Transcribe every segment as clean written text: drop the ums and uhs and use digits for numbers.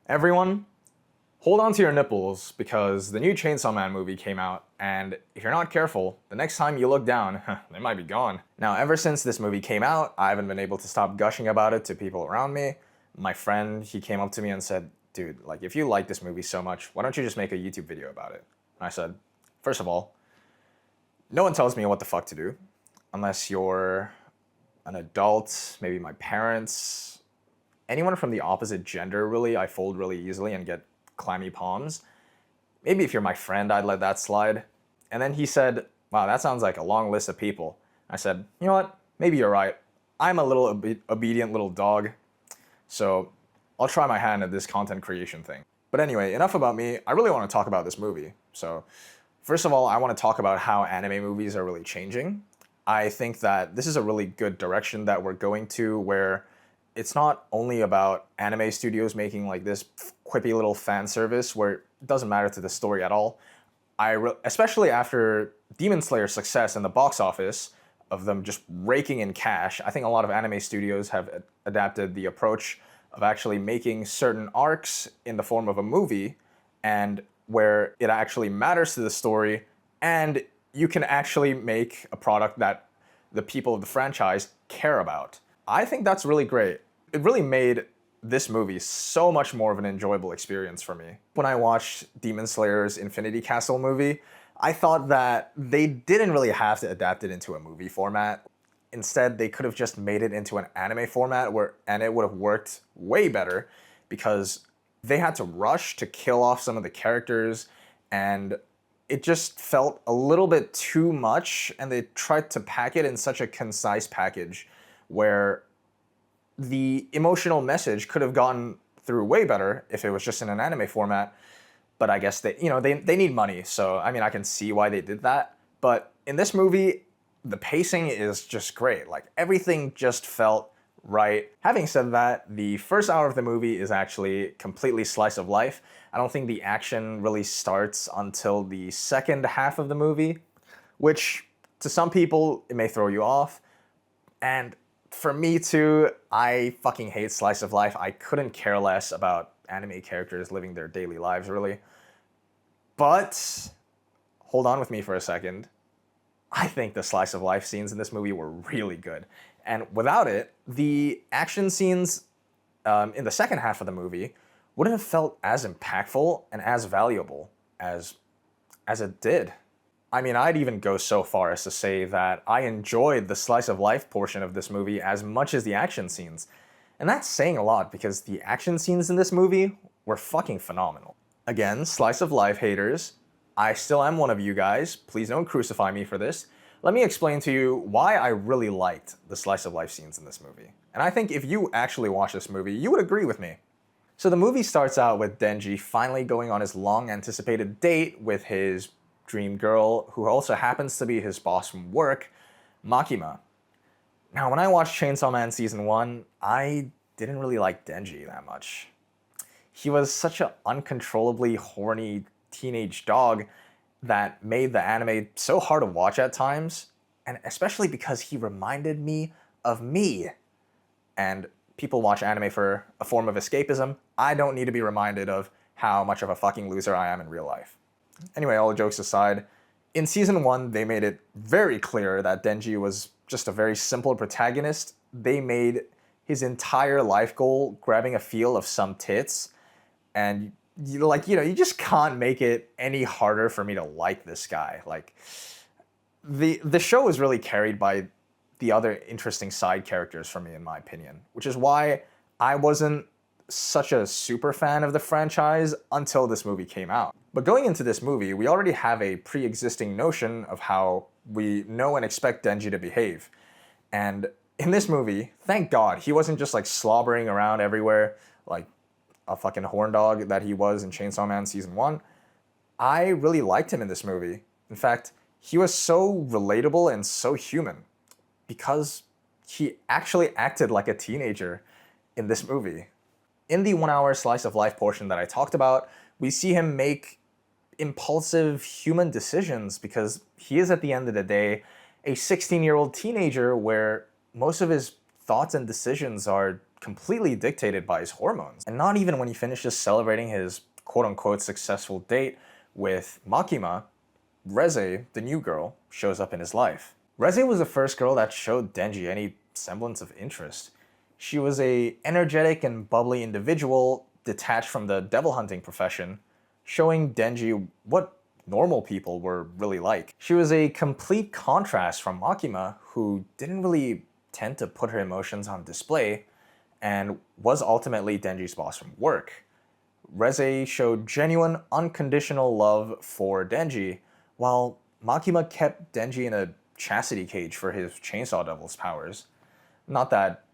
Everyone, hold on to your nipples because the new Chainsaw Man movie came out, and if you're not careful, the next time you look down, they might be gone. Now, ever since this movie came out, I haven't been able to stop gushing about it to people around me. My friend, he came up to me and said, dude, like, if you like this movie so much, why don't you just make a YouTube video about it? And I said, first of all, no one tells me what the fuck to do, unless you're an adult, maybe my parents, anyone from the opposite gender, really, I fold really easily and get clammy palms. Maybe if you're my friend, I'd let that slide. And then he said, wow, that sounds like a long list of people. I said, you know what? Maybe you're right. I'm a little obedient little dog, so I'll try my hand at this content creation thing. But anyway, enough about me. I really want to talk about this movie. So first of all, I want to talk about how anime movies are really changing. I think that this is a really good direction that we're going to, where it's not only about anime studios making like this quippy little fan service where it doesn't matter to the story at all. Especially after Demon Slayer's success in the box office, of them just raking in cash, I think a lot of anime studios have adapted the approach of actually making certain arcs in the form of a movie, and where it actually matters to the story, and you can actually make a product that the people of the franchise care about. I think that's really great. It really made this movie so much more of an enjoyable experience for me. When I watched Demon Slayer's Infinity Castle movie, I thought that they didn't really have to adapt it into a movie format. Instead, they could have just made it into an anime format and it would have worked way better, because they had to rush to kill off some of the characters, and it just felt a little bit too much, and they tried to pack it in such a concise package where the emotional message could have gotten through way better if it was just in an anime format. But I guess they need money, so I mean, I can see why they did that. But in this movie, the pacing is just great. Like, everything just felt right. Having said that, the first hour of the movie is actually completely slice of life. I don't think the action really starts until the second half of the movie, which to some people it may throw you off. And for me too, I fucking hate slice of life. I couldn't care less about anime characters living their daily lives, really. But hold on with me for a second. I think the slice of life scenes in this movie were really good. And without it, the action scenes in the second half of the movie wouldn't have felt as impactful and as valuable as it did. I mean, I'd even go so far as to say that I enjoyed the slice of life portion of this movie as much as the action scenes. And that's saying a lot, because the action scenes in this movie were fucking phenomenal. Again, slice of life haters, I still am one of you guys. Please don't crucify me for this. Let me explain to you why I really liked the slice of life scenes in this movie. And I think if you actually watch this movie, you would agree with me. So the movie starts out with Denji finally going on his long anticipated date with his dream girl, who also happens to be his boss from work, Makima. Now, when I watched Chainsaw Man Season 1, I didn't really like Denji that much. He was such an uncontrollably horny teenage dog that made the anime so hard to watch at times, and especially because he reminded me of me. And people watch anime for a form of escapism. I don't need to be reminded of how much of a fucking loser I am in real life. Anyway, all jokes aside, in Season 1, they made it very clear that Denji was just a very simple protagonist. They made his entire life goal grabbing a feel of some tits, and you just can't make it any harder for me to like this guy. Like, the show is really carried by the other interesting side characters for me, in my opinion, which is why I wasn't such a super fan of the franchise until this movie came out. But going into this movie, we already have a pre-existing notion of how we know and expect Denji to behave. And in this movie, thank God, he wasn't just like slobbering around everywhere like a fucking horn dog that he was in Chainsaw Man Season 1. I really liked him in this movie. In fact, he was so relatable and so human because he actually acted like a teenager in this movie. In the 1 hour slice of life portion that I talked about, we see him make impulsive human decisions because he is, at the end of the day, a 16-year-old teenager where most of his thoughts and decisions are completely dictated by his hormones. And not even when he finishes celebrating his quote-unquote successful date with Makima, Reze, the new girl, shows up in his life. Reze was the first girl that showed Denji any semblance of interest. She was a energetic and bubbly individual detached from the devil hunting profession, showing Denji what normal people were really like. She was a complete contrast from Makima, who didn't really tend to put her emotions on display and was ultimately Denji's boss from work. Reze showed genuine, unconditional love for Denji, while Makima kept Denji in a chastity cage for his Chainsaw Devil's powers. Not that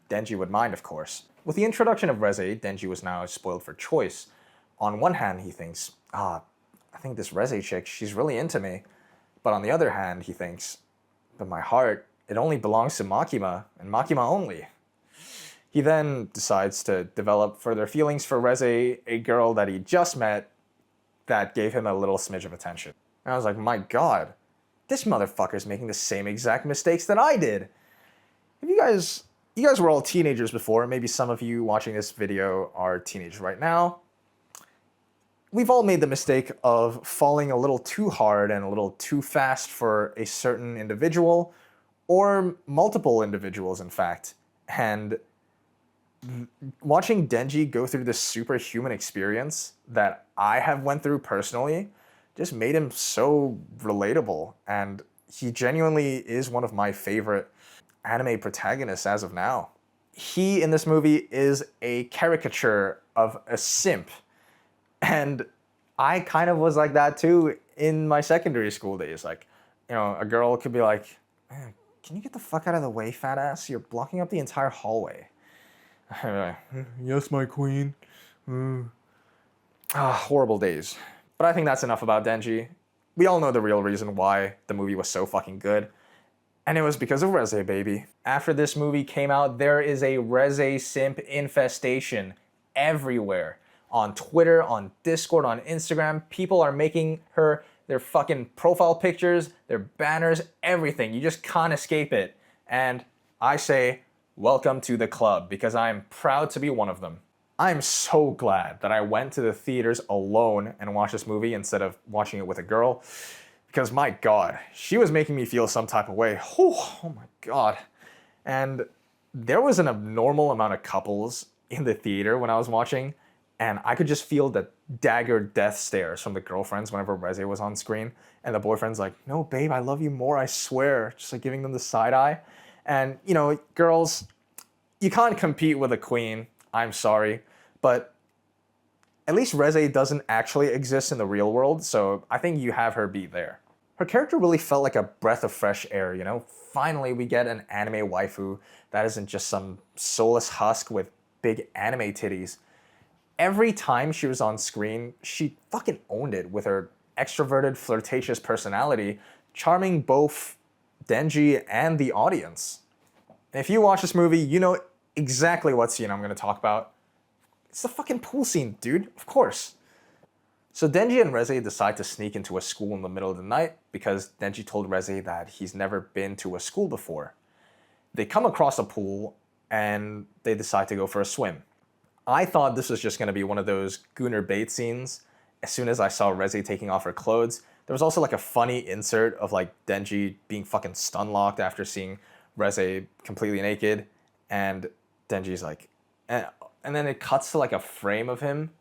Denji would mind, of course. With the introduction of Reze, Denji was now spoiled for choice. On one hand, he thinks, I think this Reze chick, she's really into me. But on the other hand, he thinks, but my heart, it only belongs to Makima, and Makima only. He then decides to develop further feelings for Reze, a girl that he just met that gave him a little smidge of attention. And I was like, my god, this motherfucker's making the same exact mistakes that I did. If you guys were all teenagers before, maybe some of you watching this video are teenagers right now. We've all made the mistake of falling a little too hard and a little too fast for a certain individual, or multiple individuals, in fact. And watching Denji go through this superhuman experience that I have went through personally just made him so relatable, and he genuinely is one of my favorite anime protagonists as of now. He, in this movie, is a caricature of a simp, and I kind of was like that too in my secondary school days. Like, you know, a girl could be like, man, can you get the fuck out of the way, fat ass? You're blocking up the entire hallway. Like, yes, my queen. Horrible days. But I think that's enough about Denji. We all know the real reason why the movie was so fucking good. And it was because of Reze, baby. After this movie came out, there is a Reze simp infestation everywhere. On Twitter, on Discord, on Instagram, people are making her their fucking profile pictures, their banners, everything. You just can't escape it. And I say, welcome to the club, because I am proud to be one of them. I'm so glad that I went to the theaters alone and watched this movie instead of watching it with a girl, because my god, she was making me feel some type of way. Oh my god. And there was an abnormal amount of couples in the theater when I was watching, and I could just feel the dagger death stares from the girlfriends whenever Reze was on screen, and the boyfriend's like, no babe, I love you more, I swear, just like giving them the side eye. And you know, girls, you can't compete with a queen, I'm sorry, but at least Reze doesn't actually exist in the real world, so I think you have her beat there. Her character really felt like a breath of fresh air, you know? Finally, we get an anime waifu that isn't just some soulless husk with big anime titties. Every time she was on screen, she fucking owned it with her extroverted, flirtatious personality, charming both Denji and the audience. And if you watch this movie, you know exactly what scene I'm going to talk about. It's the fucking pool scene, dude. Of course. So Denji and Reze decide to sneak into a school in the middle of the night because Denji told Reze that he's never been to a school before. They come across a pool and they decide to go for a swim. I thought this was just going to be one of those Gunnar bait scenes. As soon as I saw Reze taking off her clothes, there was also like a funny insert of like Denji being fucking stun locked after seeing Reze completely naked, and Denji's like, and then it cuts to like a frame of him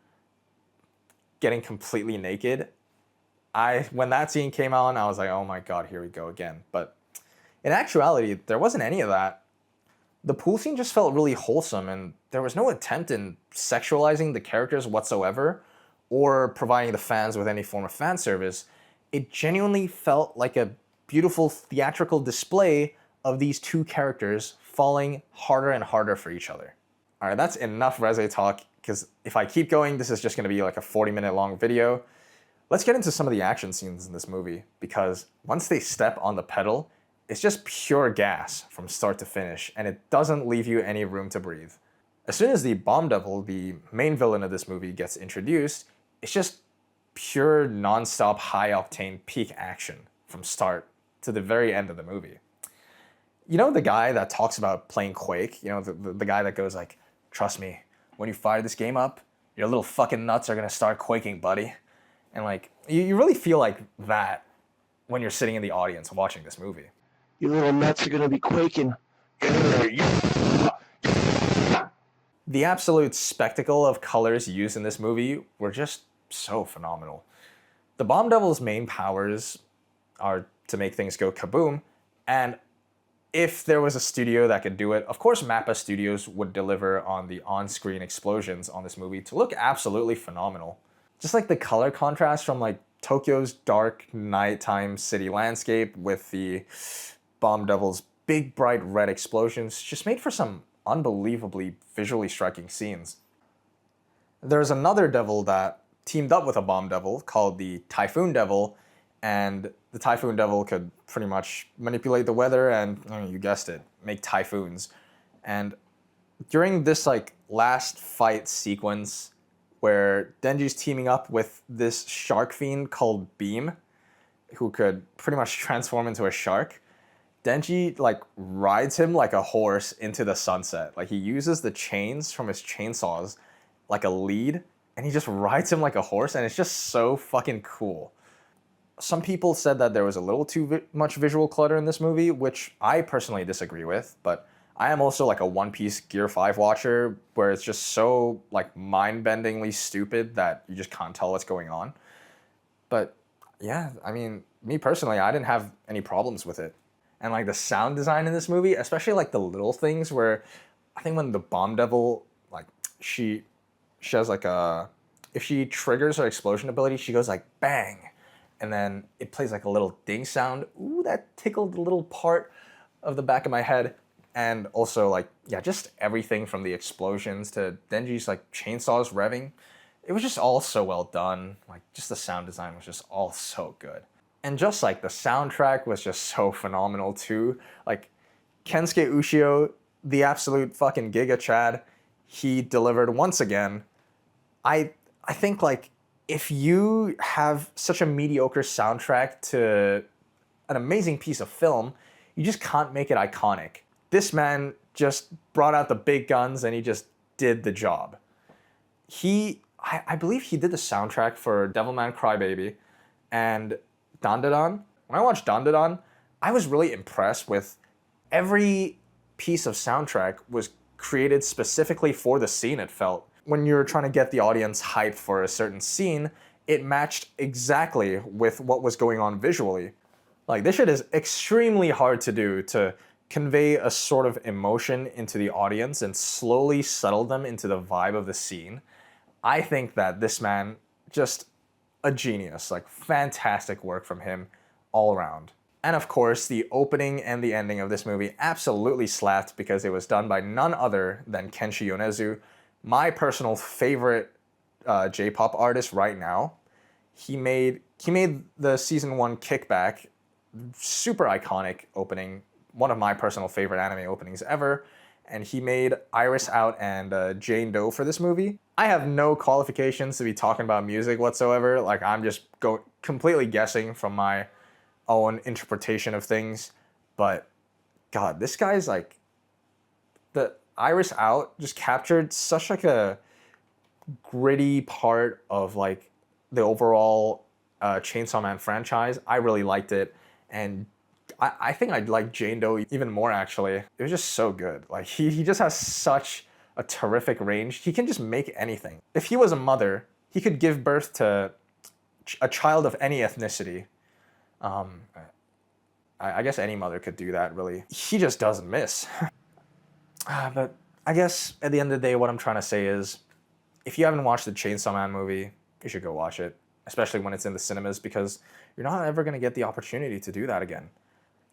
getting completely naked. When that scene came on, I was like, oh my god, here we go again. But in actuality, there wasn't any of that. The pool scene just felt really wholesome, and there was no attempt in sexualizing the characters whatsoever or providing the fans with any form of fan service. It genuinely felt like a beautiful theatrical display of these two characters falling harder and harder for each other. All right, that's enough Reze talk, because if I keep going, this is just going to be like a 40-minute long video. Let's get into some of the action scenes in this movie, because once they step on the pedal, it's just pure gas from start to finish, and it doesn't leave you any room to breathe. As soon as the Bomb Devil, the main villain of this movie, gets introduced, it's just pure non-stop high-octane peak action from start to the very end of the movie. You know the guy that talks about playing Quake? You know, the guy that goes like, trust me, when you fire this game up, your little fucking nuts are gonna start quaking, buddy. And like, you really feel like that when you're sitting in the audience watching this movie. Your little nuts are gonna be quaking. The absolute spectacle of colors used in this movie were just so phenomenal. The Bomb Devil's main powers are to make things go kaboom, and if there was a studio that could do it, of course Mappa Studios would deliver on the on-screen explosions on this movie to look absolutely phenomenal. Just like the color contrast from like Tokyo's dark nighttime city landscape with the Bomb Devil's big bright red explosions just made for some unbelievably visually striking scenes. There's another devil that teamed up with a Bomb Devil called the Typhoon Devil, and the Typhoon Devil could pretty much manipulate the weather and, you guessed it, make typhoons. And during this like last fight sequence where Denji's teaming up with this shark fiend called Beam, who could pretty much transform into a shark, Denji like rides him like a horse into the sunset. Like he uses the chains from his chainsaws like a lead, and he just rides him like a horse, and it's just so fucking cool. Some people said that there was a little too much visual clutter in this movie, which I personally disagree with, but I am also like a One Piece Gear 5 watcher where it's just so like mind-bendingly stupid that you just can't tell what's going on. But yeah, I mean, me personally, I didn't have any problems with it. And like the sound design in this movie, especially like the little things where I think when the Bomb Devil, like she has like a, if she triggers her explosion ability, she goes like bang, and then it plays like a little ding sound. Ooh, that tickled the little part of the back of my head. And also like, yeah, just everything from the explosions to Denji's like chainsaws revving. It was just all so well done. Like just the sound design was just all so good. And just like the soundtrack was just so phenomenal too. Like Kensuke Ushio, the absolute fucking Giga Chad, he delivered once again. I think like if you have such a mediocre soundtrack to an amazing piece of film, you just can't make it iconic. This man just brought out the big guns and he just did the job. I believe he did the soundtrack for Devilman Crybaby and Dandadan. When I watched Dandadan, I was really impressed with every piece of soundtrack was created specifically for the scene, it felt. When you're trying to get the audience hyped for a certain scene, it matched exactly with what was going on visually. Like, this shit is extremely hard to do, to convey a sort of emotion into the audience and slowly settle them into the vibe of the scene. I think that this man, just a genius, like fantastic work from him all around. And of course, the opening and the ending of this movie absolutely slapped because it was done by none other than Kenshi Yonezu, my personal favorite J-pop artist right now. He made the season 1 Kickback super iconic opening, one of my personal favorite anime openings ever, and he made Iris Out and Jane Doe for this movie. I have no qualifications to be talking about music whatsoever. Like, I'm just completely guessing from my own interpretation of things. But God, this guy's like, the Iris Out just captured such like a gritty part of like the overall Chainsaw Man franchise. I really liked it, and I think I'd like Jane Doe even more actually. It was just so good. Like he just has such a terrific range. He can just make anything. If he was a mother, he could give birth to a child of any ethnicity. I guess any mother could do that, really. He just doesn't miss. But I guess at the end of the day, what I'm trying to say is, if you haven't watched the Chainsaw Man movie, you should go watch it, especially when it's in the cinemas, because you're not ever going to get the opportunity to do that again.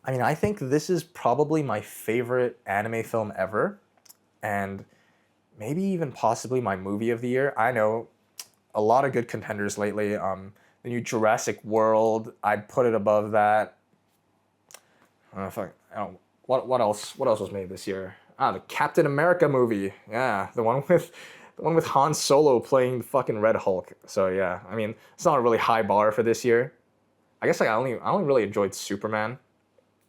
I mean, I think this is probably my favorite anime film ever, and maybe even possibly my movie of the year. I know a lot of good contenders lately. The new Jurassic World, I'd put it above that. What else was made this year? The Captain America movie. Yeah, the one with Han Solo playing the fucking Red Hulk. So yeah, I mean, it's not a really high bar for this year. I guess I only really enjoyed Superman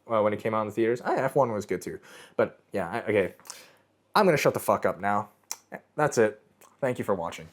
when it came out in the theaters. F1 was good too. But yeah, okay. I'm gonna shut the fuck up now. That's it. Thank you for watching.